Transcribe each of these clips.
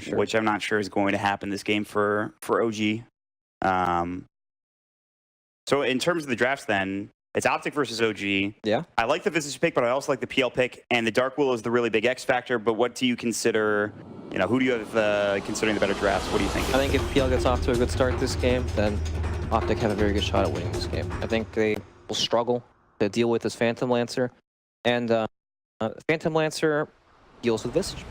for sure. which I'm not sure is going to happen this game for OG. So in terms of the drafts then, it's OpTic versus OG. Yeah. I like the Visage pick, but I also like the PL pick. And the Dark Willow is the really big X factor. But what do you consider, who do you have considering the better drafts? What do you think? I think if PL gets off to a good start this game, then OpTic have a very good shot at winning this game. I think they will struggle to deal with this Phantom Lancer. And Phantom Lancer deals with Visage.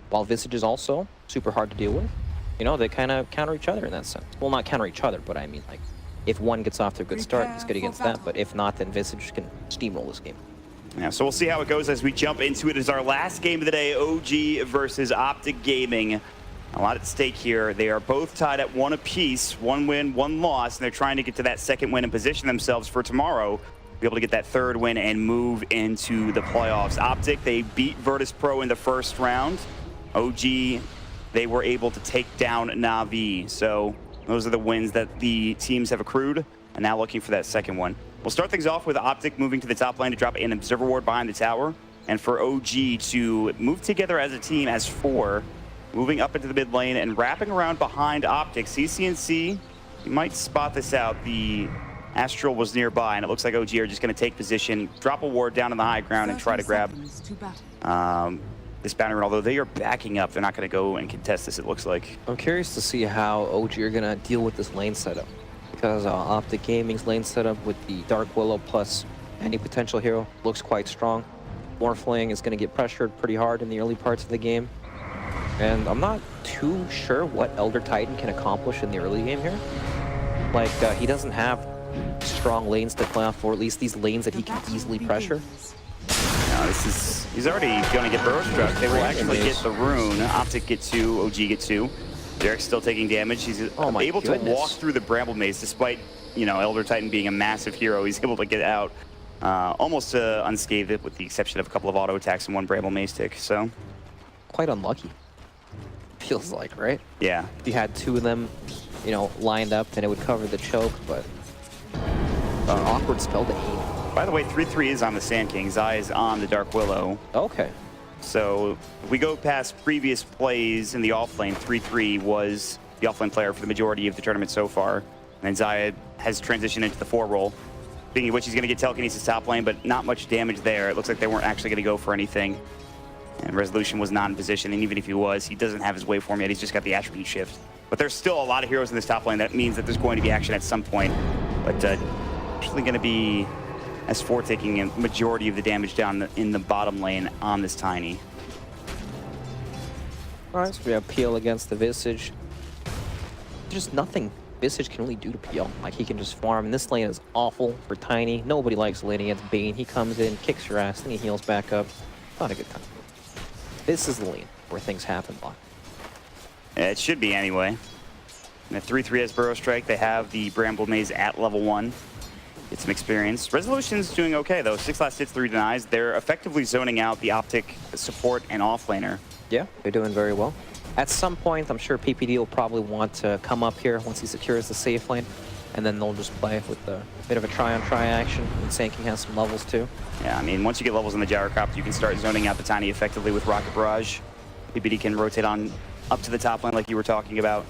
While Visage is also super hard to deal with, they kind of counter each other in that sense. Well, not counter each other, but I mean, like, if one gets off to a good start, he's good against that. But if not, then Visage can steamroll this game. Yeah, so we'll see how it goes as we jump into it. As our last game of the day, OG versus OpTic Gaming. A lot at stake here. They are both tied at 1 apiece, 1 win, 1 loss, and they're trying to get to that 2nd win and position themselves for tomorrow, be able to get that 3rd win and move into the playoffs. OpTic, they beat Virtus Pro in the 1st round. OG, they were able to take down Na'Vi. So those are the wins that the teams have accrued, and now looking for that 2nd one. We'll start things off with OpTic moving to the top lane to drop an Observer Ward behind the tower, and for OG to move together as a team as 4, moving up into the mid lane and wrapping around behind OpTic. CCNC, you might spot this out. The Astral was nearby, and it looks like OG are just going to take position, drop a ward down on the high ground, and try to grab this boundary. Although they are backing up, they're not going to go and contest this, it looks like. I'm curious to see how OG are going to deal with this lane setup. Because OpTic Gaming's lane setup with the Dark Willow plus any potential hero looks quite strong. Morphling is going to get pressured pretty hard in the early parts of the game. And I'm not too sure what Elder Titan can accomplish in the early game here. Like, he doesn't have strong lanes to play off, or at least these lanes that he can easily pressure. No, he's already going to get burrow struck. They will actually get the rune. OpTic get 2, OG get 2. Derek's still taking damage. He's able to walk through the Bramble Maze despite, Elder Titan being a massive hero. He's able to get out almost unscathed with the exception of a couple of auto attacks and 1 Bramble Maze tick, so. Quite unlucky. Feels like, right? Yeah. If you had 2 of them, lined up, then it would cover the choke, but awkward spell to aim. By the way, 3-3 is on the Sand King. Zai is on the Dark Willow. Okay. So if we go past previous plays in the offlane, 3-3 was the offlane player for the majority of the tournament so far. And then Zaya has transitioned into the 4 role. Speaking of which, he's going to get telekinesis top lane, but not much damage there. It looks like they weren't actually going to go for anything. And Resolution was not in position, and even if he was, he doesn't have his waveform yet. He's just got the attribute shift. But there's still a lot of heroes in this top lane. That means that there's going to be action at some point. But actually going to be S4 taking a majority of the damage down in the bottom lane on this Tiny. Alright, so we have PL against the Visage. There's nothing Visage can really do to PL. Like, he can just farm, and this lane is awful for Tiny. Nobody likes laning against Bane. He comes in, kicks your ass, then he heals back up. Not a good time. This is the lane where things happen, Block. Yeah, it should be anyway. And the 3-3 has Burrow Strike. They have the Bramble Maze at level 1. Get some experience. Resolution's doing okay, though. 6 last hits, 3 denies. They're effectively zoning out the OpTic support and offlaner. Yeah, they're doing very well. At some point, I'm sure PPD will probably want to come up here once he secures the safe lane, and then they'll just play with a bit of a try-on-try action, and Sand King has some levels, too. Yeah, I mean, once you get levels in the Gyrocopter, you can start zoning out the Tiny effectively with Rocket Barrage. PPD can rotate on up to the top lane like you were talking about.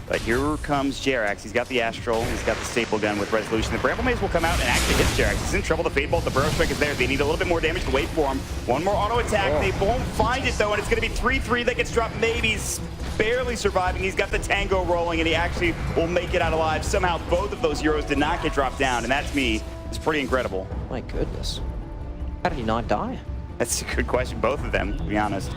But here comes Jerax. He's got the Astral. He's got the staple gun with Resolution. The Bramble Maze will come out and actually hit Jerax. He's in trouble. The Fade Bolt, the Burrow Strike is there. They need a little bit more damage to wait for him. 1 more auto attack. They won't find it, though, and it's going to be 3-3 that gets dropped. Maybe he's barely surviving. He's got the Tango rolling, and he actually will make it out alive. Somehow, both of those heroes did not get dropped down, and that, to me, is pretty incredible. My goodness. How did he not die? That's a good question. Both of them, to be honest.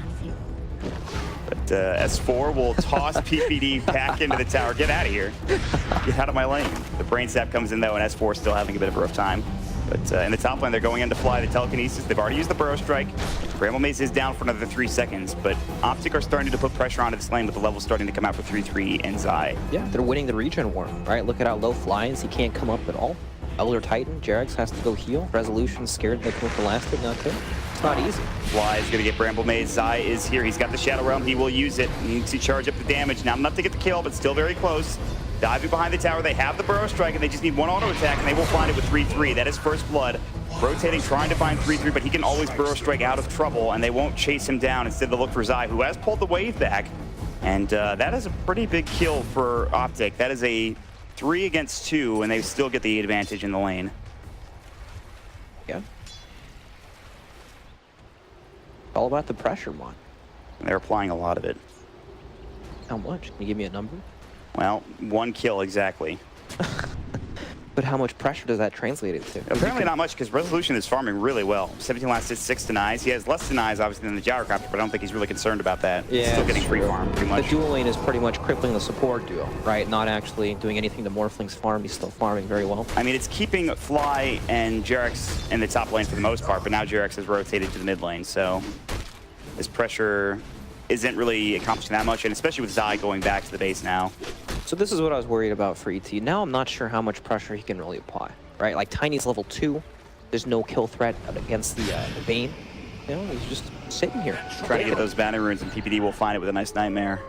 But S4 will toss PPD back into the tower. Get out of here. Get out of my lane. The Brain Sap comes in, though, and S4 is still having a bit of a rough time. But in the top lane, they're going in to fly the Telekinesis. They've already used the Burrow Strike. Bramble Maze is down for another 3 seconds, but OpTic are starting to put pressure onto this lane with the levels starting to come out for 3-3 and Zai. Yeah, they're winning the regen war, right? Look at how low flies. He can't come up at all. Elder Titan, Jerax has to go heal. Resolution's scared they come with the last hit, not too. It's not easy. Fly is going to get Bramble Maze. Zai is here. He's got the Shadow Realm. He will use it. He needs to charge up the damage. Not enough to get the kill, but still very close. Diving behind the tower. They have the Burrow Strike, and they just need 1 auto attack, and they will find it with 3-3. That is First Blood. Rotating, trying to find 3-3, but he can always Burrow Strike out of trouble, and they won't chase him down. Instead, they'll look for Zai, who has pulled the wave back. And that is a pretty big kill for OpTic. That is a 3 against 2, and they still get the advantage in the lane. Yeah. All about the pressure, Mon. They're applying a lot of it. How much? Can you give me a number? Well, 1 kill exactly. But how much pressure does that translate into? Apparently not much, because Resolution is farming really well. 17 last hits, 6 denies. He has less denies, obviously, than the Gyrocopter, but I don't think he's really concerned about that. Yeah, he's still getting free farm, pretty much. The dual lane is pretty much crippling the support duo, right? Not actually doing anything to Morphling's farm. He's still farming very well. I mean, it's keeping Fly and Jerax in the top lane for the most part, but now Jerax has rotated to the mid lane, so his pressure isn't really accomplishing that much, and especially with Zai going back to the base now. So this is what I was worried about for ET. Now I'm not sure how much pressure he can really apply, right? Like Tiny's level 2. There's no kill threat against the Bane. You know, he's just sitting here. Trying to get those banner runes, and PPD will find it with a nice Nightmare.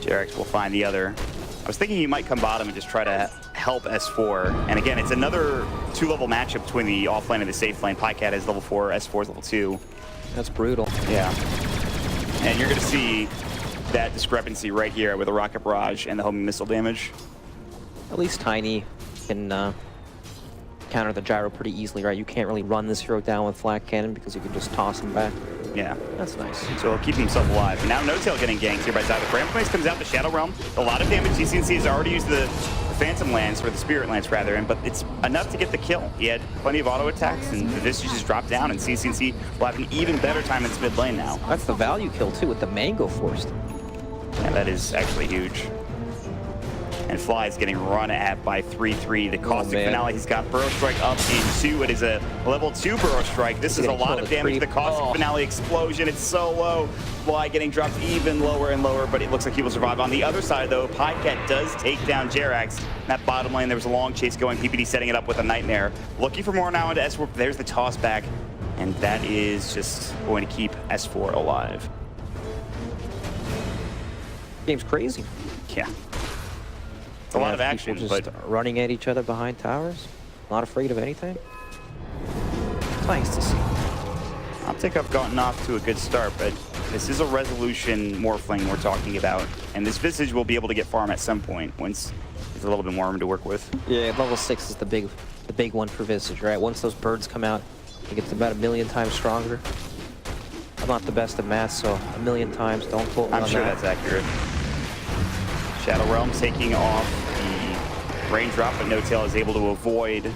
Jerax will find the other. I was thinking he might come bottom and just try to help S4. And again, it's another 2-level matchup between the off lane and the safe lane. Pycat is level 4, S4 is level 2. That's brutal. Yeah. And you're going to see that discrepancy right here with the rocket barrage and the homing missile damage. At least Tiny can counter the gyro pretty easily, right? You can't really run this hero down with flat cannon because you can just toss him back. Yeah. That's nice. So he'll keep himself alive. And now No-Tail getting ganked here by Zai. The Bramble Mace comes out, the Shadow Realm. A lot of damage. CCNC has already used the Phantom Lance, or the Spirit Lance rather, but it's enough to get the kill. He had plenty of auto attacks, and the Visage just dropped down, and CCNC will have an even better time in its mid lane now. That's the value kill too, with the Mango forced. And that is actually huge. And Fly is getting run at by 3-3. The Caustic Finale, he's got Burrow Strike up in 2. It is a level 2 Burrow Strike. This is a lot of damage. The Caustic Finale explosion, it's so low. Fly getting dropped even lower and lower, but it looks like he will survive. On the other side, though, Pycat does take down Jerax. That bottom lane, there was a long chase going. PPD setting it up with a Nightmare. Looking for more now into S4. There's the toss back, and that is just going to keep S4 alive. Game's crazy. Yeah. It's a lot of action, just but running at each other behind towers, not afraid of anything. It's nice to see. OpTic have gotten off to a good start, but this is a Resolution Morphling we're talking about, and this Visage will be able to get farm at some point once there's a little bit more room to work with. Yeah, level 6 is the big one for Visage, right? Once those birds come out, it gets about 1,000,000 times stronger. I'm not the best at math, so 1,000,000 times. Don't quote me on I'm sure that. that's accurate. Shadow Realm taking off the raindrop, but No-Tail is able to avoid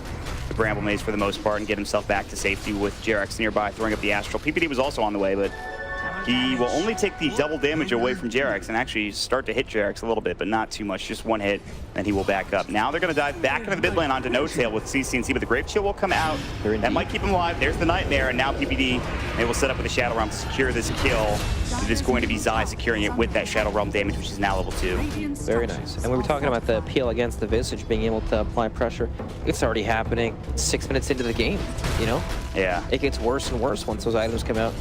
the Bramble Maze for the most part and get himself back to safety with Jerax nearby, throwing up the Astral. PPD was also on the way, but he will only take the double damage away from Jerax and actually start to hit Jerax a little bit, but not too much, just 1 hit, and he will back up. Now they're going to dive back into the mid lane onto No-Tail with CCNC, but the Grave Chill will come out. That might keep him alive. There's the Nightmare, and now PPD, they will set up with the Shadow Realm to secure this kill. It is going to be Zai securing it with that Shadow Realm damage, which is now level 2. Very nice. And we were talking about the peel against the Visage, being able to apply pressure. It's already happening 6 minutes into the game, you know? Yeah. It gets worse and worse once those items come out.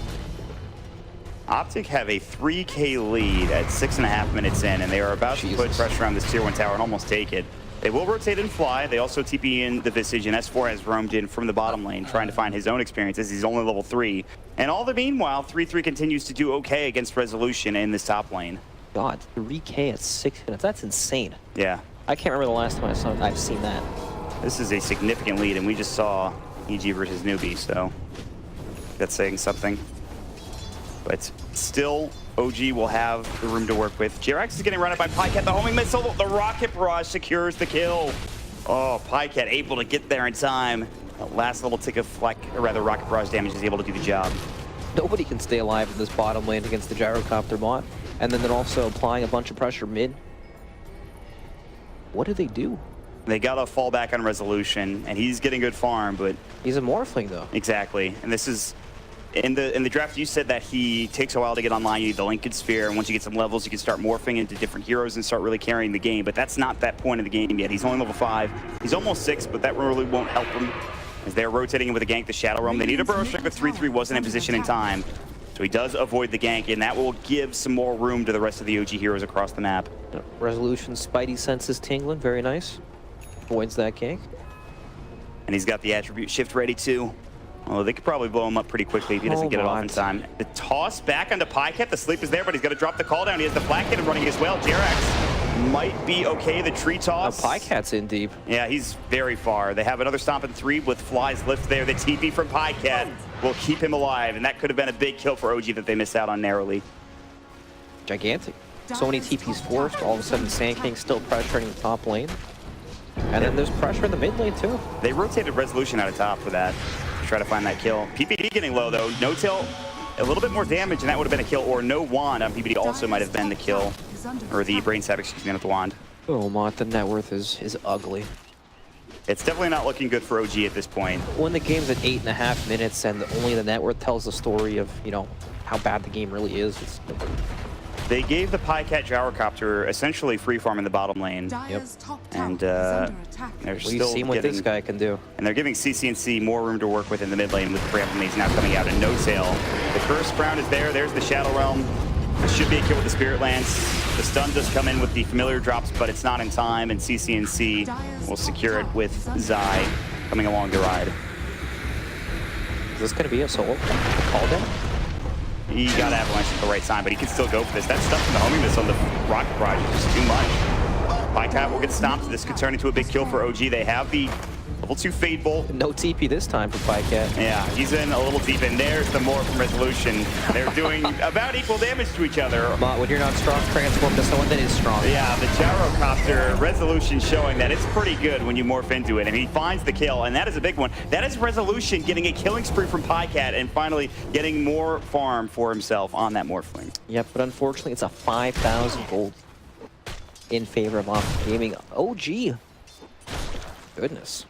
OpTic have a 3K lead at 6.5 minutes in, and they are about to put pressure on this tier 1 tower and almost take it. They will rotate and fly. They also TP in the Visage, and S4 has roamed in from the bottom lane, trying to find his own experiences. He's only level 3. And all the meanwhile, 3-3 continues to do okay against Resolution in this top lane. God, 3K at 6 minutes. That's insane. Yeah. I can't remember the last time I've seen that. This is a significant lead, and we just saw EG versus Newbie, so that's saying something. But still, OG will have the room to work with. Jerax is getting run up by Pycat. The homing missile, the rocket barrage secures the kill. Oh, Pycat able to get there in time. That last little tick of fleck, or rather rocket barrage damage is able to do the job. Nobody can stay alive in this bottom lane against the Gyrocopter bot. And then they're also applying a bunch of pressure mid. What do they do? They got to fall back on Resolution, and he's getting good farm, but... He's a Morphling, though. Exactly, and this is... In the draft, you said that he takes a while to get online. You need the Linked Sphere, and once you get some levels, you can start morphing into different heroes and start really carrying the game. But that's not that point of the game yet. He's only level 5. He's almost 6, but that really won't help him as they're rotating him with a gank, the Shadow Realm. They need a Burrow Strike, but 3-3 wasn't in position in time. So he does avoid the gank, and that will give some more room to the rest of the OG heroes across the map. Resolution, Spidey senses tingling. Very nice. Avoids that gank. And he's got the attribute shift ready too. Well, they could probably blow him up pretty quickly if he doesn't get it off in time. The toss back onto Pycat. The sleep is there, but he's going to drop the call down. He has the flat cannon running as well. Jerax might be okay. The tree toss. Pycat's in deep. Yeah, he's very far. They have another stomp in 3 with Fly's lift there. The TP from Pycat will keep him alive, and that could have been a big kill for OG that they missed out on narrowly. Gigantic. So many TPs forced. All of a sudden, Sand King still pressuring the top lane. And then there's pressure in the mid lane, too. They rotated Resolution out of top for that. Try to find that kill. PPD getting low though. No Tail, a little bit more damage, and that would have been a kill. Or no Wand on PPD also might have been the kill, or the brain stab, excuse me, not the Wand. Oh, Mont, the net worth is ugly. It's definitely not looking good for OG at this point. When the game's at 8.5 minutes and only the net worth tells the story of, you know, how bad the game really is. They gave the Pycat Gyrocopter essentially free farm in the bottom lane. Yep. And they're We've seen what this guy can do. And they're giving CC&C more room to work with in the mid lane with Bramble Maze now coming out and no tail. The Cursed Crown is there. There's the Shadow Realm. This should be a kill with the Spirit Lance. The stun does come in with the familiar drops, but it's not in time, and CC&C will secure it with Zai coming along the ride. Is this going to be a solo call down? He got Avalanche at the right time, but he can still go for this. That stuff from the homing missile on the Rocket Barrage is just too much. Pycat will get stomped. This could turn into a big kill for OG. They have the level 2 Fade Bolt. No TP this time for Pycat. Yeah, he's in a little deep, and there's the more from Resolution. They're doing about equal damage to each other. But when you're not strong, transform to someone that is strong. Yeah, the Gyrocopter Resolution showing that it's pretty good when you morph into it, and he finds the kill, and that is a big one. That is Resolution getting a killing spree from Pycat and finally getting more farm for himself on that Morphling. Yep, but unfortunately, it's a 5,000 gold in favor of OpTic Gaming. OG. Goodness.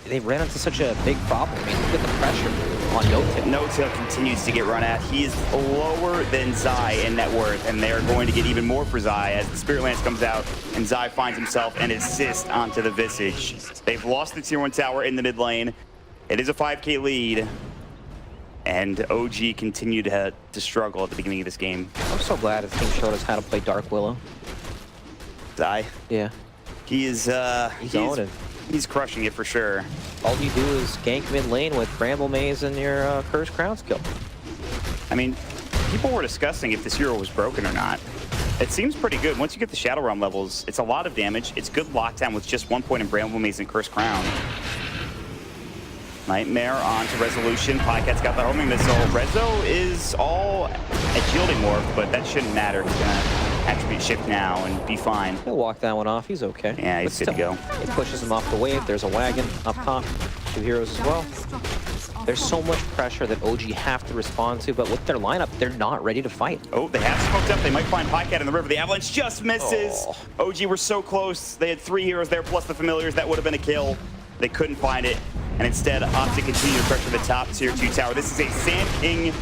They ran into such a big problem. I mean, look at the pressure on No-Tail. No-Tail continues to get run at. He is lower than Zai in net worth, and they're going to get even more for Zai as the Spirit Lance comes out and Zai finds himself an assist onto the Visage. They've lost the tier 1 tower in the mid lane. It is a 5k lead, and OG continued to struggle at the beginning of this game. I'm so glad the team showed us how to play Dark Willow. Zai? Yeah. He is, he's crushing it for sure. All you do is gank mid lane with Bramble Maze and your Cursed Crown skill. I mean, people were discussing if this hero was broken or not. It seems pretty good. Once you get the Shadow Realm levels, it's a lot of damage. It's good lockdown with just 1 point in Bramble Maze and Cursed Crown. Nightmare onto Resolution. Pycat's got the homing missile. Rezo is all a shielding morph, but that shouldn't matter. He's gonna attribute shift now and be fine. He'll walk that one off. He's okay. Yeah, he's good to go. It pushes him off the wave. There's a wagon up top. 2 heroes as well. There's so much pressure that OG have to respond to, but with their lineup, they're not ready to fight. Oh, they have smoked up. They might find Pycat in the river. The Avalanche just misses. Oh. OG were so close. They had 3 heroes there, plus the familiars. That would have been a kill. They couldn't find it. And instead, OpTic continue to pressure the top tier 2 tower. This is a Sand King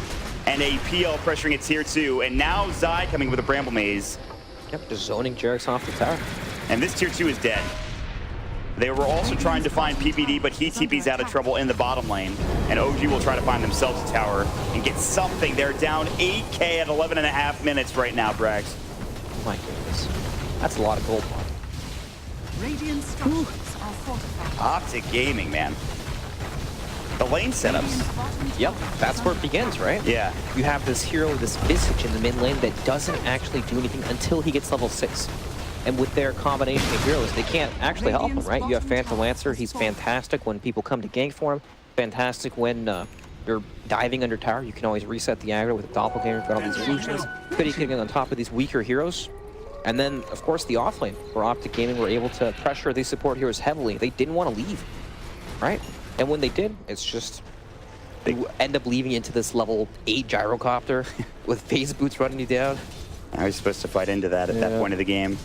and a PL pressuring a tier 2. And now Zai coming with a Bramble Maze. Yep, just zoning Jerax off the tower. And this tier 2 is dead. They were also trying to find PPD, but he TP's out of trouble in the bottom lane. And OG will try to find themselves a tower and get something. They're down 8k at 11.5 minutes right now, Brax. Oh my goodness. That's a lot of gold. Radiant structures are fortified. OpTic Gaming, man. The lane setups. Yep, that's where it begins, right? Yeah. You have this hero, this Visage in the mid lane that doesn't actually do anything until he gets level 6. And with their combination of heroes, they can't actually help him, right? You have Phantom Lancer, he's fantastic when people come to gank for him. Fantastic when you're diving under tower, you can always reset the aggro with a doppelganger, you've got all these illusions. Goody kicking on top of these weaker heroes. And then, of course, the offlane, where OpTic Gaming were able to pressure these support heroes heavily. They didn't want to leave, right? And when they did, it's just, they end up leaving into this level 8 gyrocopter with phase boots running you down. I was supposed to fight into that at that point of the game.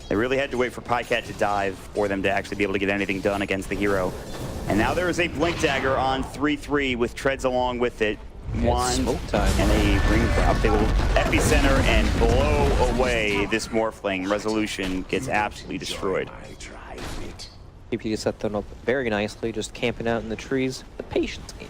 They really had to wait for Pycat to dive for them to actually be able to get anything done against the hero. And now there is a Blink Dagger on 3-3 with treads along with it. One smoke time. And a ring drop. They will epicenter and blow away this Morphling. Resolution gets absolutely destroyed. PPD set them up very nicely, just camping out in the trees. The patience game.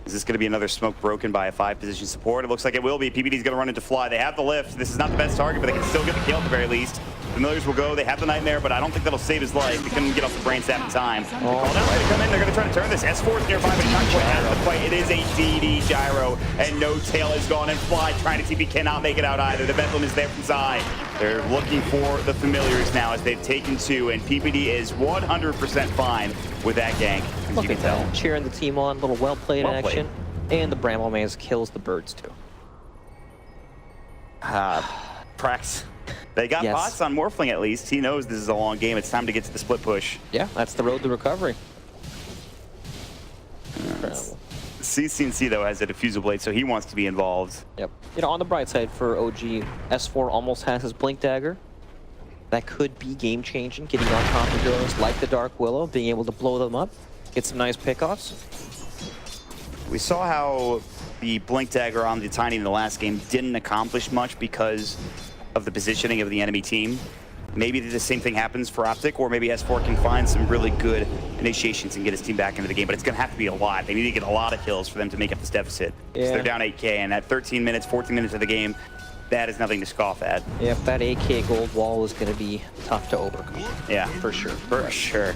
Is this going to be another smoke broken by a 5-position support? It looks like it will be. PPD's going to run into Fly. They have the lift. This is not the best target, but they can still get the kill at the very least. Familiars will go. They have the Nightmare, but I don't think that'll save his life. He couldn't get off the brain sap in time. The call down's going to come in. They're going to try to turn this. S4 is nearby, but not quite out of the fight. It is a DD gyro, and no tail is gone. And Fly trying to TP cannot make it out either. The Bedlam is there from Zai. They're looking for the Familiars now as they've taken 2, and PPD is 100% fine with that gank, as you can tell. Cheering the team on, little well-played action. And the Bramble Maze kills the birds too. Prax. They got pots on Morphling at least. He knows this is a long game. It's time to get to the split push. Yeah, that's the road to recovery. CCNC though has a diffusal blade, so he wants to be involved. Yep. You know, on the bright side for OG, S4 almost has his Blink Dagger. That could be game-changing, getting on top of heroes like the Dark Willow, being able to blow them up, get some nice pickoffs. We saw how the Blink Dagger on the Tiny in the last game didn't accomplish much because of the positioning of the enemy team. Maybe the same thing happens for OpTic, or maybe S4 can find some really good initiations and get his team back into the game, but it's going to have to be a lot. They need to get a lot of kills for them to make up this deficit. Yeah. So they're down 8K, and at 13 minutes, 14 minutes of the game, that is nothing to scoff at. Yep, that 8K gold wall is going to be tough to overcome. Yeah. For sure. For sure.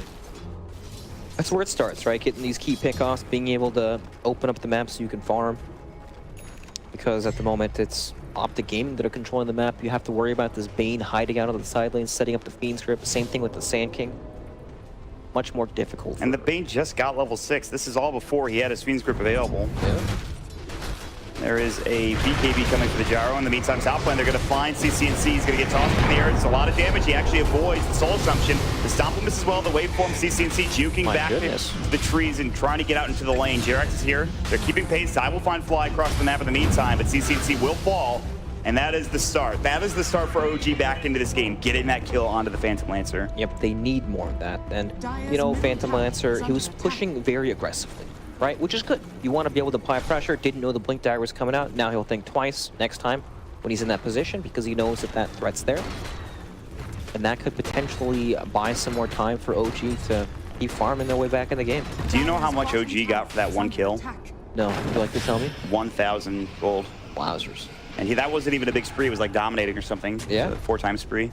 That's where it starts, right? Getting these key pickoffs, being able to open up the map so you can farm. Because at the moment, it's OpTic Gaming that are controlling the map. You have to worry about this Bane hiding out on the side lane, setting up the Fiend script. Same thing with the Sand King. Much more difficult. And the Bane just got level 6. This is all before he had his Fiend script available. Yeah. There is a BKB coming for the gyro. In the meantime, top lane, they're going to find CCNC. He's going to get tossed in the air. It's a lot of damage. He actually avoids the soul assumption. The stomp will miss as well. The waveform, CCNC juking back to the trees and trying to get out into the lane. Jerax is here. They're keeping pace. I will find Fly across the map in the meantime, but CCNC will fall. And that is the start. That is the start for OG back into this game, getting that kill onto the Phantom Lancer. Yep, they need more of that. And, you know, Phantom Lancer, he was pushing very aggressively. Right, which is good. You want to be able to apply pressure. Didn't know the Blink Dagger was coming out. Now he'll think twice next time when he's in that position because he knows that that threat's there. And that could potentially buy some more time for OG to keep farming their way back in the game. Do you know how much OG got for that one kill? No, would you like to tell me? 1,000 gold. Wowzers. And that wasn't even a big spree. It was like dominating or something. Yeah. 4-time spree.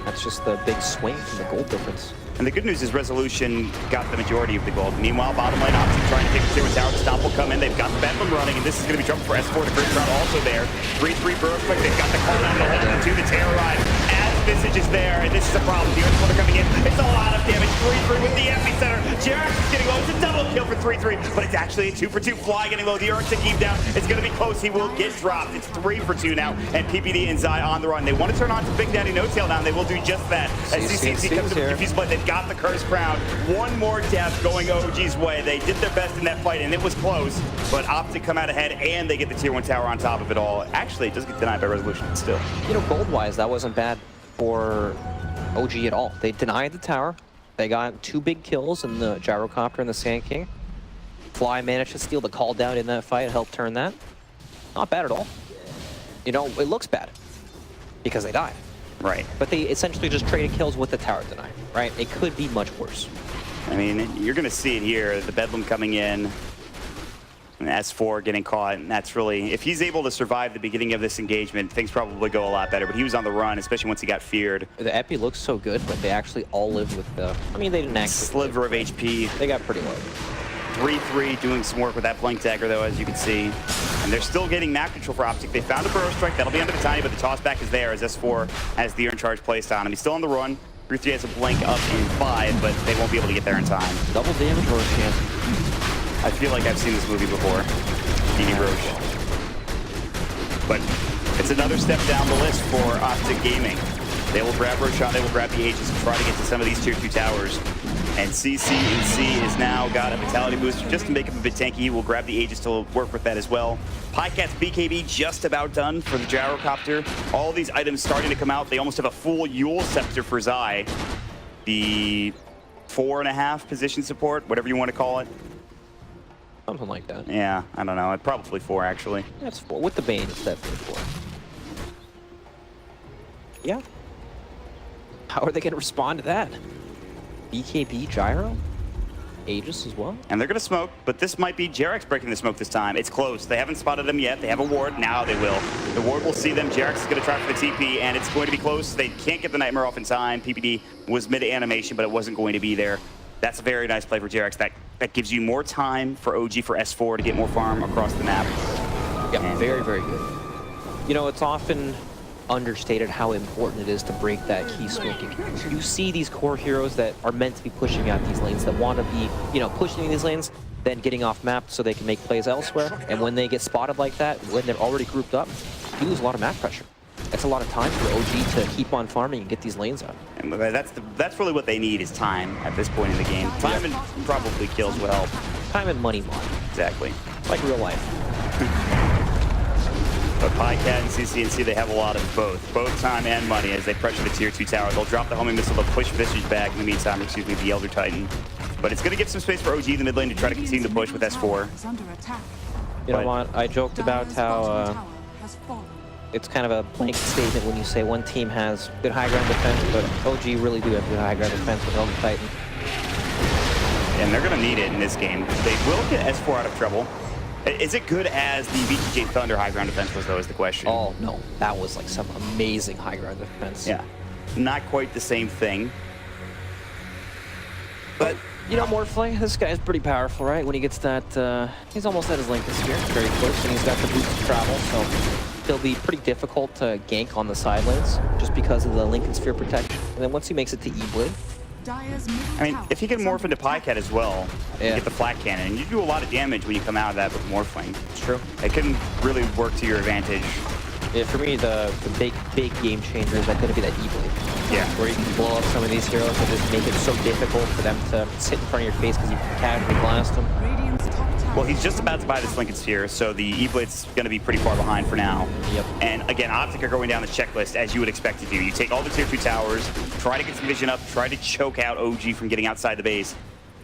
That's just the big swing from the gold difference. And the good news is Resolution got the majority of the gold. Meanwhile, bottom lane OpTic trying to take the Tier 1 tower. The Stomp will come in. They've got the Bedlam running, and this is going to be trouble for S4. The Grid Crowd also there. 3-3 Burrow quick. They've got the call down to hold into the Terrorize. As Visage is there, and this is a problem. The Earthquake coming in. It's a lot of damage. 3-3 with the epicenter. Jerax is getting low. It's a double kill for 3-3, but it's actually a 2-for-2. Fly getting low. The Earthquake keep down. It's going to be close. He will get dropped. It's 3-for-2 now, and PPD and Zai on the run. They want to turn on to Big Daddy No Tail now, and they will do just that. As CCNC comes to the defuse blade, they've got the Curse Crown. One more death going OG's way. They did their best in that fight, and it was close, but OpTic come out ahead, and they get the Tier 1 tower on top of it all. Actually, it does get denied by Resolution, but still. You know, gold-wise, that wasn't bad for OG at all. They denied the tower. They got 2 big kills in the Gyrocopter and the Sand King. Fly managed to steal the call down in that fight, helped turn that. Not bad at all. You know, it looks bad because they died. Right. But they essentially just traded kills with the tower denied, right? It could be much worse. I mean, you're going to see it here. The Bedlam coming in, and S4 getting caught, and that's really... If he's able to survive the beginning of this engagement, things probably go a lot better, but he was on the run, especially once he got feared. The Epi looks so good, but they actually all lived with the... I mean, they didn't actually... Sliver of HP. They got pretty low. 3-3 doing some work with that Blink Dagger, though, as you can see. And they're still getting map control for OpTic. They found a Burrow Strike. That'll be under the Tiny, but the toss back is there as S4 has the Earn Charge placed on him. He's still on the run. 3-3 has a Blink up in 5, but they won't be able to get there in time. Double damage Roche chance. I feel like I've seen this movie before. DD Roche. But it's another step down the list for OpTic Gaming. They will grab Roshan, they will grab the Aegis and try to get to some of these Tier 2 towers. And CCNC has now got a Vitality booster just to make him a bit tanky. He will grab the Aegis to work with that as well. Pycat's BKB just about done for the Gyrocopter. All these items starting to come out. They almost have a full Yule Scepter for Zai. The 4.5 position support, whatever you want to call it. Something like that. Yeah, I don't know. Probably 4, actually. That's 4. With the Bane, it's definitely 4. Yeah. How are they going to respond to that? BKB Gyro? Aegis as well. And they're going to smoke, but this might be Jarex breaking the smoke this time. It's close. They haven't spotted him yet. They have a ward. Now they will. The ward will see them. Jarex is going to try for the TP, and it's going to be close. They can't get the Nightmare off in time. PPD was mid-animation, but it wasn't going to be there. That's a very nice play for Jarex. That gives you more time for OG for S4 to get more farm across the map. Yeah, And very, very good. You know, it's often understated how important it is to break that key smoking. You see these core heroes that are meant to be pushing out these lanes, that want to be, you know, pushing these lanes, then getting off map so they can make plays elsewhere. And when they get spotted like that, when they're already grouped up, you lose a lot of map pressure. That's a lot of time for OG to keep on farming and get these lanes out. And that's really what they need is time at this point in the game. Time and probably kills will help. Time and money mod. Exactly. It's like real life. But PyCat and CCNC, they have a lot of both time and money as they pressure the tier 2 tower. They'll drop the homing missile, they'll push Visage back in the meantime, excuse me, the Elder Titan. But it's going to give some space for OG in the mid lane to try to continue to push with S4. You know what? I joked about how it's kind of a blanket statement when you say one team has good high ground defense, but OG really do have good high ground defense with Elder Titan. And they're going to need it in this game. They will get S4 out of trouble. Is it good as the VTJ Thunder high ground defense was, though, is the question. Oh, no. That was like some amazing high ground defense. Yeah. Not quite the same thing. But, you know, Morphling, this guy's pretty powerful, right? When he gets that, he's almost at his Lincoln Sphere, very close, and he's got the boost to travel, so he'll be pretty difficult to gank on the side lanes just because of the Lincoln Sphere protection. And then once he makes it to E-Blade, I mean, if you can morph into PyCat as well, you get the flat cannon, and you do a lot of damage when you come out of that with Morphling. it's true. It can really work to your advantage. Yeah, for me, the big game changer is going to be that E-Blade. Yeah. Where you can blow up some of these heroes and just make it so difficult for them to sit in front of your face because you can casually blast them. Well, he's just about to buy this Lincoln Sphere, so the E-Blade's going to be pretty far behind for now. Yep. And again, OpTic are going down the checklist as you would expect to do. You take all the tier 2 towers, try to get some vision up, try to choke out OG from getting outside the base.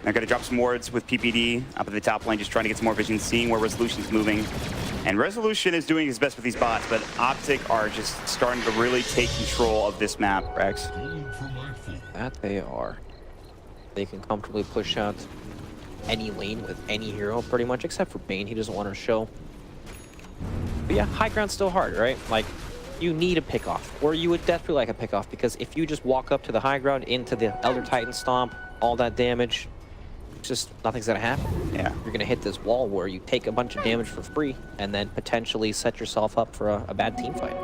They're going to drop some wards with PPD up at the top lane, just trying to get some more vision, seeing where Resolution's moving. And Resolution is doing his best with these bots, but OpTic are just starting to really take control of this map, Rex. That they are. They can comfortably push out any lane with any hero, pretty much, except for Bane. He doesn't want to show. But yeah, high ground's still hard, right? Like, you need a pickoff, or you would definitely like a pickoff, because if you just walk up to the high ground, into the Elder Titan stomp, all that damage, just nothing's gonna happen. Yeah. You're gonna hit this wall where you take a bunch of damage for free, and then potentially set yourself up for a bad team fight.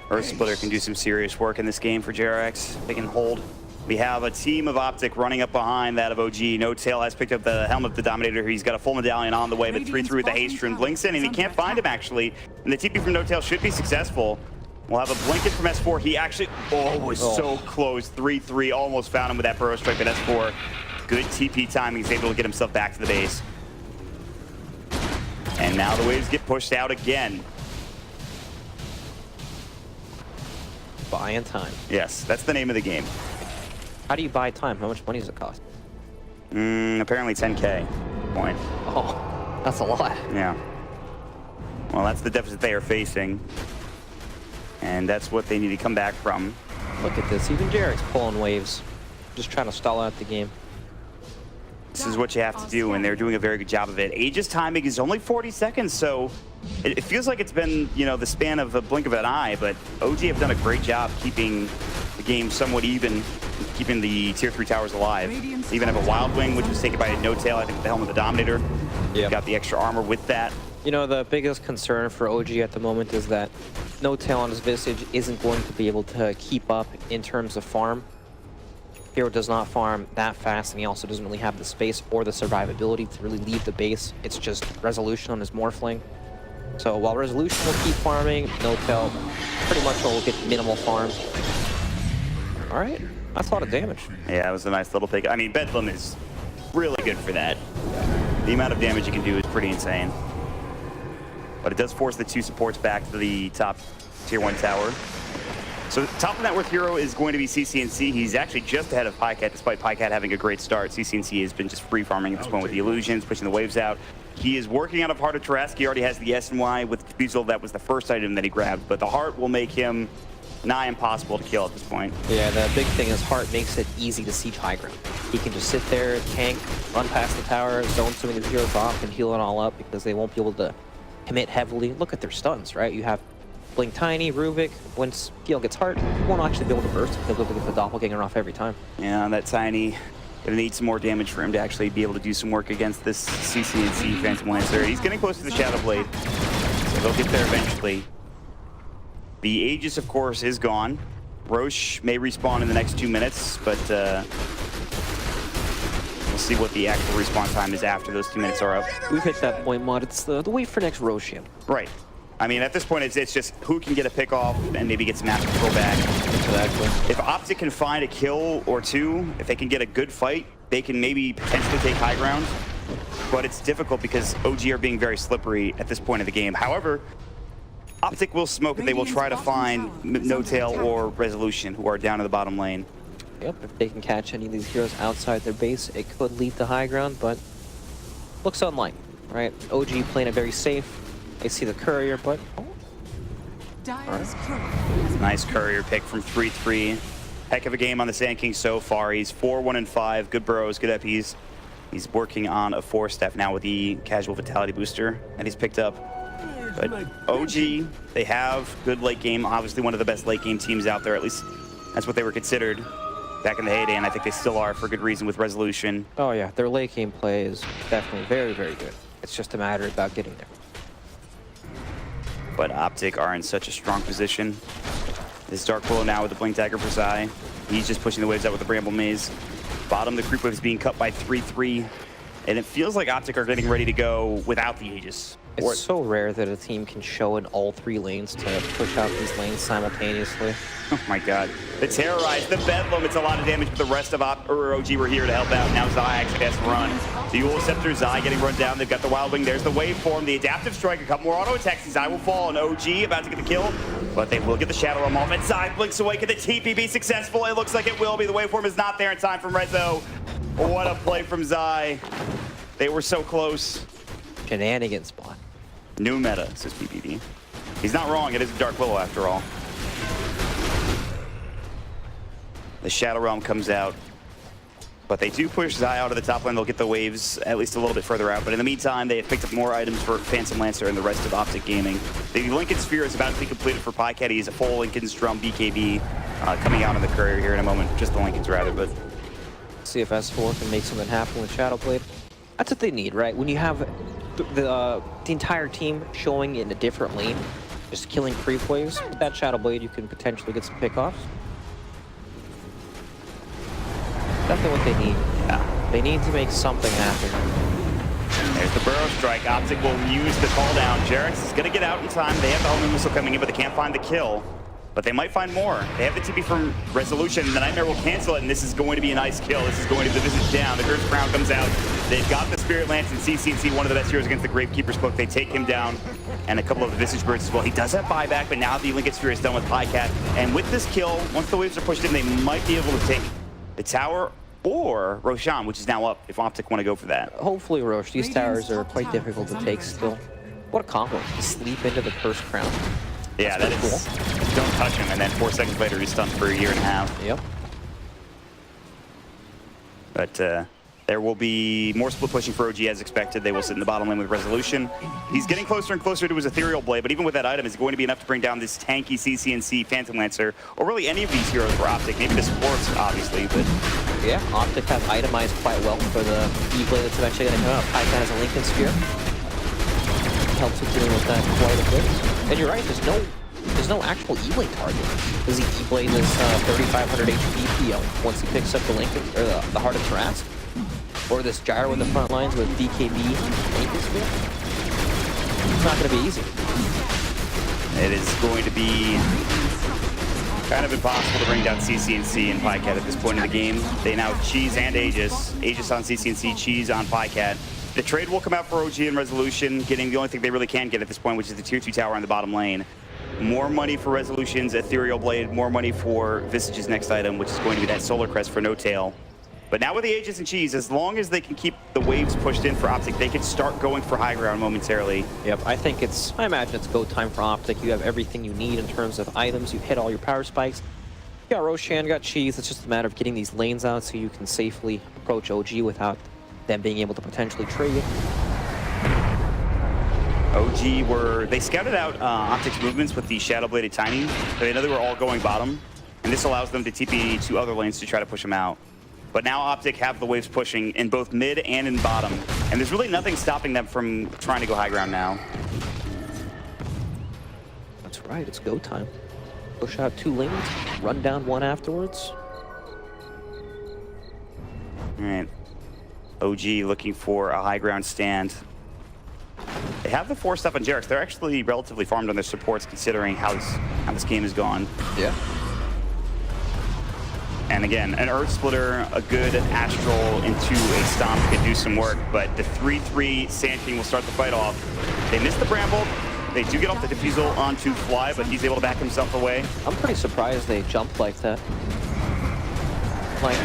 Earth Splitter can do some serious work in this game for Jarex. They can hold. We have a team of OpTic running up behind that of OG. No Tail has picked up the helmet of the Dominator. He's got a full medallion on the way, but 3-3 with the haste rune blinks in, and he can't find him, actually. And the TP from No Tail should be successful. We'll have a blanket from S4. He actually, was so close. 3-3, almost found him with that Burrow Strike, but S4, good TP timing. He's able to get himself back to the base. And now the waves get pushed out again. Buying time. Yes, that's the name of the game. How do you buy time? How much money does it cost? Apparently 10K point. Oh, that's a lot. Yeah. Well, that's the deficit they are facing. And that's what they need to come back from. Look at this. Even Jarek's pulling waves. Just trying to stall out the game. This is what you have to do, and they're doing a very good job of it. Aegis timing is only 40 seconds, so it feels like it's been, you know, the span of a blink of an eye, but OG have done a great job keeping the game somewhat even, keeping the tier 3 towers alive. They even have a Wild Wing, which was taken by a No Tail, I think, with the helmet of the Dominator. Yeah. Got the extra armor with that. You know, the biggest concern for OG at the moment is that No Tail on his Visage isn't going to be able to keep up in terms of farm. Hero does not farm that fast, and he also doesn't really have the space or the survivability to really leave the base. It's just Resolution on his Morphling. So while Resolution will keep farming, No Tail pretty much will get minimal farm. All right, that's a lot of damage. Yeah, it was a nice little pick. I mean, Bedlam is really good for that. The amount of damage you can do is pretty insane. But it does force the 2 supports back to the top tier 1 tower. So top of net worth hero is going to be CCNC. He's actually just ahead of PyCat, despite PyCat having a great start. CCNC has been just free farming at this point with the illusions, pushing the waves out. He is working out of Heart of Tarrasque. He already has the SNY with the Fusel. That was the first item that he grabbed, but the Heart will make him nigh impossible to kill at this point. Yeah, the big thing is Hart makes it easy to siege high ground. He can just sit there, tank, run past the tower, zone some of the heroes off, and heal it all up because they won't be able to commit heavily. Look at their stuns, right? You have Blink Tiny, Ruvik. Once Gil gets Hart, he won't actually be able to burst. He'll be able to get the Doppelganger off every time. Yeah, that Tiny gonna need some more damage for him to actually be able to do some work against this CCNC Phantom Lancer. He's getting close to the Shadow Blade, so they'll get there eventually. The Aegis, of course, is gone. Roche may respawn in the next 2 minutes, but we'll see what the actual respawn time is after those 2 minutes are up. We've hit that point, Mod. It's the wait for next Roshan. Right. I mean, at this point, it's just who can get a pick off and maybe get some map control back. Exactly. If OpTic can find a kill or two, if they can get a good fight, they can maybe potentially take high ground. But it's difficult because OG are being very slippery at this point of the game. However, OpTic will smoke and they will try to find No-Tail or Resolution, who are down in the bottom lane. Yep, if they can catch any of these heroes outside their base, it could lead to high ground, but looks unlikely, right? OG playing it very safe. They see the courier, but Dire's courier. Nice courier pick from 3-3. Heck of a game on the Sand King so far. He's 4-1-5. Good burrows, good EPs. He's working on a 4-step now with the casual vitality booster that he's picked up. But OG, they have good late game. Obviously one of the best late game teams out there. At least that's what they were considered back in the heyday, and I think they still are for good reason with Resolution. oh yeah, their late game play is definitely very, very good. It's just a matter about getting there. But OpTic are in such a strong position. This Dark Willow now with the Blink Dagger for Zai. He's just pushing the waves out with the Bramble Maze. Bottom, the creep wave is being cut by 3-3. And it feels like OpTic are getting ready to go without the Aegis. It's so rare that a team can show in all 3 lanes to push out these lanes simultaneously. Oh my god. The Terrorize, the Bedlam, it's a lot of damage, but the rest of OG were here to help out. Now Zai actually has to run. The Dual Scepter, Zai getting run down. They've got the Wild Wing. There's the Waveform, the Adaptive Strike, a couple more auto attacks. Zai will fall, and OG about to get the kill, but they will get the Shadow Realm off, and Zai blinks away. Can the TP be successful? It looks like it will be. The Waveform is not there in time from Rezo. What a play from Zai. They were so close. Shenanigans spawn. New meta, says PPD. He's not wrong, it is a Dark Willow after all. The Shadow Realm comes out, but they do push Zai out of the top lane. They'll get the waves at least a little bit further out, but in the meantime, they have picked up more items for Phantom Lancer and the rest of OpTic Gaming. The Lincoln Sphere is about to be completed for Pycat. He's a full Lincoln's Drum BKB coming out on the courier here in a moment. Just the Lincolns rather, but... See if S4 can make something happen with Shadow Blade. That's what they need, right? When you have the entire team showing in a different lane, just killing creep waves, with that Shadow Blade, you can potentially get some pickoffs. Definitely what they need. Yeah. They need to make something happen. There's the Burrow Strike. OpTic will use the call down. Jarex is going to get out in time. They have the Homing Missile coming in, but they can't find the kill. But they might find more. They have the TP from Resolution. The Nightmare will cancel it, and this is going to be a nice kill. This is going to be the Visage down. The Curse Crown comes out. They've got the Spirit Lance and CCNC, one of the best heroes against the Gravekeeper's Cloak. They take him down, and a couple of the Visage Birds as well. He does have buyback, but now the Lincoln Sphere is done with Pycat. And with this kill, once the waves are pushed in, they might be able to take the tower or Roshan, which is now up if OpTic want to go for that. Hopefully, Roche. These towers are quite difficult to take still. What a combo. Sleep into the Curse Crown. Yeah, that is cool. Don't touch him, and then 4 seconds later he's stunned for a year and a half. Yep. But there will be more split pushing for OG as expected. They will sit in the bottom lane with Resolution. He's getting closer and closer to his Ethereal Blade, but even with that item, it's going to be enough to bring down this tanky CCNC Phantom Lancer, or really any of these heroes for OpTic. Maybe the supports, obviously, but... Yeah, OpTic have itemized quite well for the E-Blade that's eventually going to come out. Pycat has a Lincoln Sphere. Helps with dealing with that quite a bit. And you're right, there's no actual E-Blade target. Because the E-Blade is 3,500 HP PO once he picks up the Lincoln, or the Heart of Tarrasque. Or this Gyro in the front lines with BKB Lincoln Sphere. It's not going to be easy. It is going to be kind of impossible to bring down CCNC and Pycat at this point in the game. They now have Cheese and Aegis. Aegis on CCNC, Cheese on Pycat. The trade will come out for OG and Resolution, getting the only thing they really can get at this point, which is the tier 2 tower on the bottom lane. More money for Resolution's Ethereal Blade, more money for Visage's next item, which is going to be that Solar Crest for No-Tail. But now with the Aegis and Cheese, as long as they can keep the waves pushed in for OpTic, they can start going for high ground momentarily. Yep, I imagine it's go time for OpTic. You have everything you need in terms of items. You've hit all your power spikes. You got Roshan, you got Cheese. It's just a matter of getting these lanes out so you can safely approach OG without them being able to potentially trade it. OG they scouted out OpTic's movements with the Shadow-Bladed Tiny. So they know they were all going bottom. And this allows them to TP to other lanes to try to push them out. But now OpTic have the waves pushing in both mid and in bottom. And there's really nothing stopping them from trying to go high ground now. That's right, it's go time. Push out 2 lanes, run down 1 afterwards. All right. OG looking for a high ground stand. They have the 4-step on Jerax. They're actually relatively farmed on their supports considering how this game has gone. Yeah. And again, an Earth Splitter, a good Astral into a Stomp could do some work, but the 3-3 Sand King will start the fight off. They miss the Bramble. They do get off the Diffusal onto Fly, but he's able to back himself away. I'm pretty surprised they jumped like that. Like,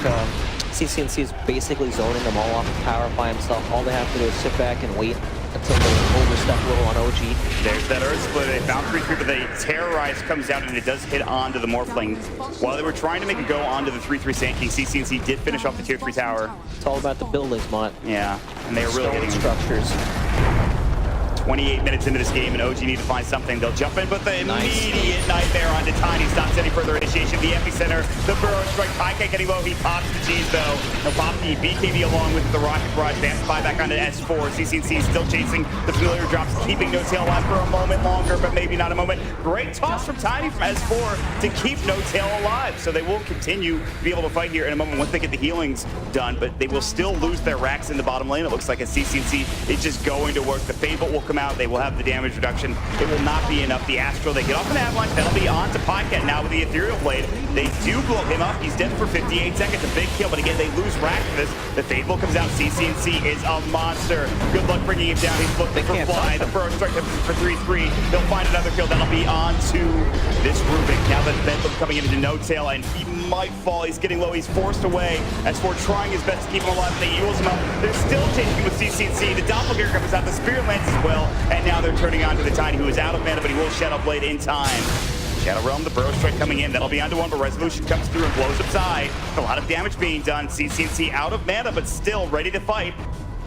CCNC is basically zoning them all off the tower by himself. All they have to do is sit back and wait until they overstep a little on OG. There's that Earth Split. They found 3-3, but the Terrorize comes down and it does hit onto the Morphling. While they were trying to make it go onto the 3-3 Sand King, CCNC did finish off the tier 3 tower. It's all about the buildings, Mont. Yeah, and they are really getting structures. 28 minutes into this game, and OG need to find something. They'll jump in, but the immediate nightmare onto Tiny stops any further initiation. The epicenter, the Burrow Strike. Pyke getting low. He pops the Cheese, though. He'll pop the BKB along with the Rocket Barrage. Vamps back onto S4. CCNC still chasing the familiar drops, keeping No Tail alive for a moment longer, but maybe not a moment. Great toss from Tiny from S4 to keep No Tail alive. So they will continue to be able to fight here in a moment once they get the healings done, but they will still lose their racks in the bottom lane. It looks like a CCNC is just going to work. The Fable will come out. They will have the damage reduction. It will not be enough. The Astral, they get off an Avalanche. That'll be on to Pyke now with the Ethereal Blade. They do blow him up. He's dead for 58 seconds. A big kill, but again, they lose rack for this. The Fable comes out. CCNC is a monster. Good luck bringing him down. He's looking for Fly. The Burrow Strike for 3-3. They'll find another kill. That'll be on to this Rubik. Now that Bedlam coming into No Tail, and he might fall. He's getting low. He's forced away. S4 trying his best to keep him alive. They use him up. They're still chasing with CCNC. The Doppelganger comes out. The Spirit lands as well. And now they're turning on to the Tiny, who is out of mana, but he will Shadow Blade in time. Shadow Realm, the Burrow Strike coming in. That'll be onto 1, but Resolution comes through and blows up Psy. A lot of damage being done. CCNC out of mana, but still ready to fight.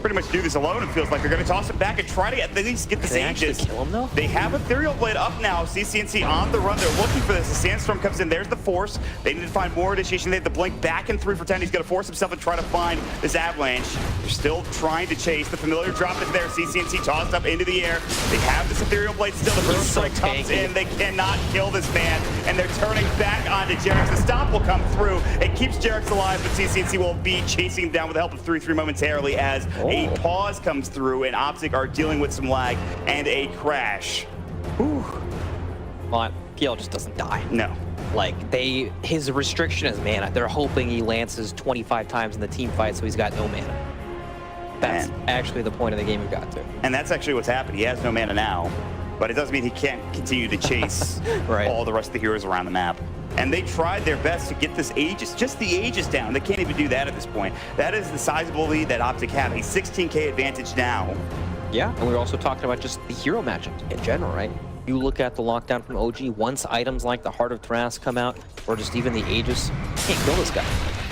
Pretty much do this alone. It feels like they're going to toss it back and try to at least get the Aegis. Kill him, though? They have Ethereal Blade up now. CCNC on the run. They're looking for this. The Sandstorm comes in. There's the Force. They need to find more initiation. They have the Blink back and 3 for 10. He's going to force himself and try to find this Avalanche. They're still trying to chase. The Familiar drop is there. CCNC tossed up into the air. They have this Ethereal Blade still. The Burrow Strike comes in. They cannot kill this man, and they're turning back onto Jerax. The stop will come through. It keeps Jerax alive, but CCNC will be chasing him down with the help of 3-3 momentarily as a pause comes through, and OpTic are dealing with some lag and a crash. Whew. Mont, PL just doesn't die. No. Like, his restriction is mana. They're hoping he lances 25 times in the team fight, so he's got no mana. That's actually the point of the game we got to. And that's actually what's happened. He has no mana now, but it doesn't mean he can't continue to chase all the rest of the heroes around the map. And they tried their best to get this Aegis, just the Aegis down. They can't even do that at this point. That is the sizable lead that OpTic have, a 16K advantage now. Yeah, and we were also talking about just the hero matchups in general, right? You look at the lockdown from OG, once items like the Heart of Thras come out, or just even the Aegis, you can't kill this guy.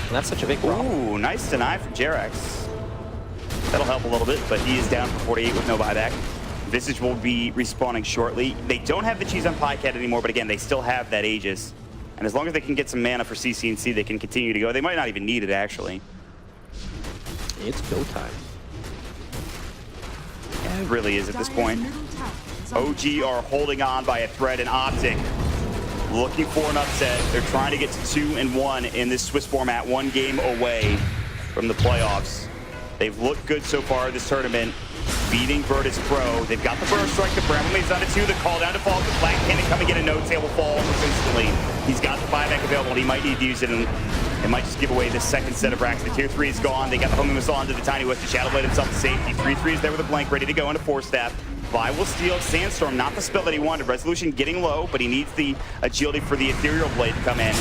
And that's such a big problem. Ooh, nice deny from Jerax. That'll help a little bit, but he is down for 48 with no buyback. Visage will be respawning shortly. They don't have the Cheese on Pyke anymore, but again, they still have that Aegis. And as long as they can get some mana for CCNC, they can continue to go. They might not even need it, actually. It's go time. Yeah, it really is at this point. OG are holding on by a thread, and OpTic looking for an upset. They're trying to get to 2-1 in this Swiss format, 1 game away from the playoffs. They've looked good so far this tournament, beating Virtus Pro. They've got the Burst Strike, the Bramblemaid's on it too, the call down to fall, the Flag Cannon coming in, and No Tail will fall almost instantly. He's got the buyback available, he might need to use it, and it might just give away the second set of racks. The tier 3 is gone. They got the Homing Missile onto the Tiny West to Shadow Blade himself to safety. 3-3 is there with a blank, ready to go into 4-staff. Vi will steal Sandstorm, not the spell that he wanted. Resolution getting low, but he needs the agility for the Ethereal Blade to come in.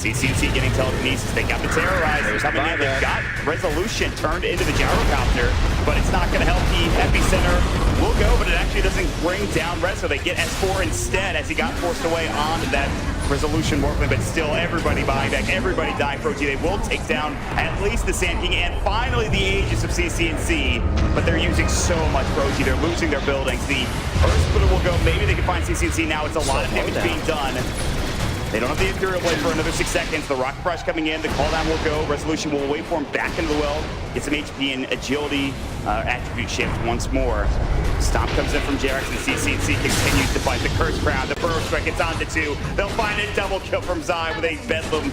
CCC getting telekinesis. They got the Terrorizer coming in. They've got Resolution turned into the Gyrocopter, but it's not going to help. The Epicenter will go, but it actually doesn't bring down Rezo. They get S4 instead as he got forced away onto that Resolution Morphling, but still everybody buying back, everybody dying for OG. They will take down at least the Sand King and finally the Aegis of CCNC, but they're using so much for OG. They're losing their buildings. The Earth Splitter will go. Maybe they can find CCNC now. It's a lot of damage being done. They don't have the Ethereal Blade for another 6 seconds. The Rocket Brush coming in. The call down will go. Resolution will wait for him back into the well. Get some HP and agility attribute shift once more. Stomp comes in from JRX and CCNC continues to fight the Curse Crown. The Burrow Strike gets onto 2. They'll find a double kill from Zai with a Bedlam.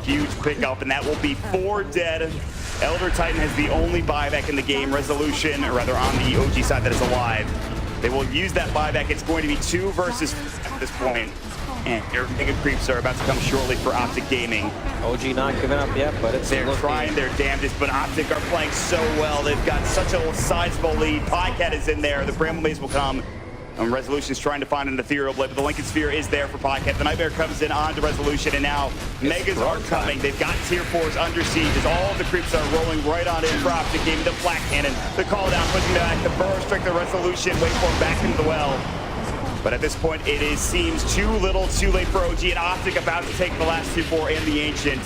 Huge pickup, and that will be 4 dead. Elder Titan has the only buyback in the game. Resolution, or rather on the OG side that is alive. They will use that buyback. It's going to be 2 versus at this point. And your mega creeps are about to come shortly for OpTic Gaming. OG not giving up yet, but they're trying their damnedest, but OpTic are playing so well. They've got such a sizable lead. Pycat is in there. The Bramble Maze will come. And Resolution is trying to find an Ethereal Blade, but the Lincoln Sphere is there for Pycat. The Nightmare comes in onto Resolution, and now Megas are coming. They've got Tier 4s under siege as all of the creeps are rolling right on in for OpTic Gaming. The Black Cannon, the call down, pushing back, the Burrow Strike, the Resolution, wait for him back into the well. But at this point, it seems too little, too late for OG, and OpTic about to take the last 2-4 and the Ancient.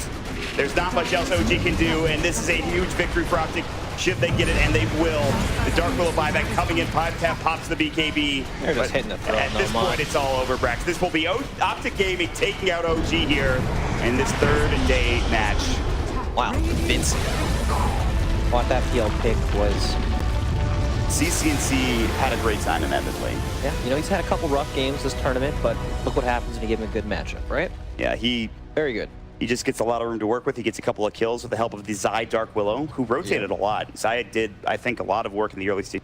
There's not much else OG can do, and this is a huge victory for OpTic should they get it, and they will. The Dark Willow buyback coming in, 5-tap pops the BKB. They're just hitting the throw. At this point, it's all over, Brax. This will be OpTic Gaming taking out OG here in this 3rd day match. Wow, Vincent. What that PL pick was. CCNC had a great time in that mid lane. Yeah, you know, he's had a couple rough games this tournament, but look what happens when you give him a good matchup, right? Yeah, very good. He just gets a lot of room to work with. He gets a couple of kills with the help of the Zai Dark Willow, who rotated a lot. Zai did, I think, a lot of work in the early stage.